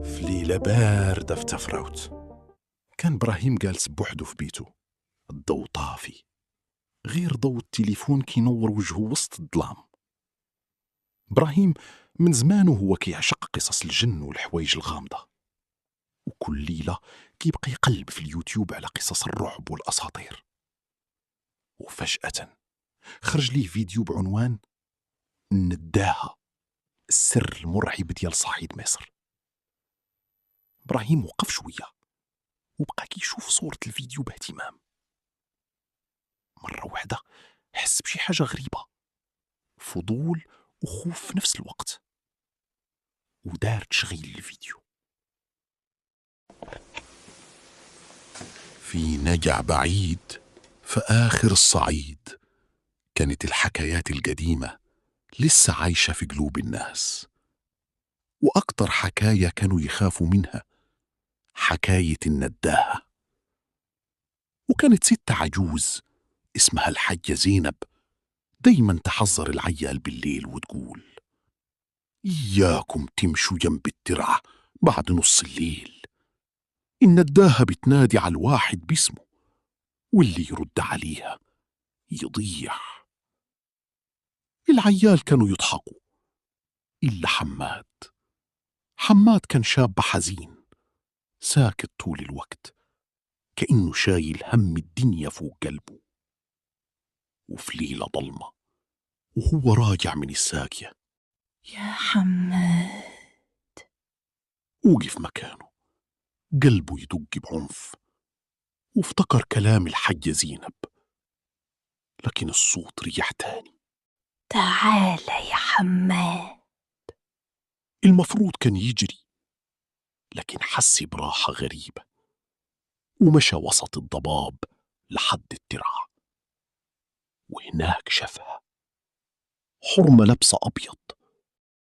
في ليلة باردة في تفراوت، كان إبراهيم جالس بوحدو في بيته. الضو طافي، غير ضو التليفون كينور وجهه وسط الظلام. إبراهيم من زمان وهو كيعشق قصص الجن والحوايج الغامضة، وكل ليلة كيبقى يقلب في اليوتيوب على قصص الرعب والأساطير. وفجأة خرج ليه فيديو بعنوان النداهة، السر المرعب ديال صعيد مصر. إبراهيم وقف شوية وبقى كيشوف صورة الفيديو باهتمام. مرة واحدة حس بشي حاجة غريبة، فضول وخوف في نفس الوقت، ودار تشغيل الفيديو. في نجع بعيد في آخر الصعيد كانت الحكايات القديمة لسه عايشة في قلوب الناس، وأكتر حكاية كانوا يخافوا منها حكاية النداهة. وكانت ست عجوز اسمها الحجة زينب دايما تحذر العيال بالليل وتقول: إياكم تمشوا جنب الترعة بعد نص الليل، النداهة بتنادي على الواحد باسمه، واللي يرد عليها يضيع. العيال كانوا يضحكوا إلا حماد كان شاب حزين ساكت طول الوقت، كأنه شايل هم الدنيا فوق قلبه. وفي ليلة ضلمة وهو راجع من الساقية، يا حماد، وقف مكانه قلبه يدق بعنف، وافتكر كلام الحجة زينب، لكن الصوت رجع تاني. تعال يا حماد. المفروض كان يجري، لكن حس براحة غريبة ومشى وسط الضباب لحد الترعة. وهناك شافها حرمة لابسة أبيض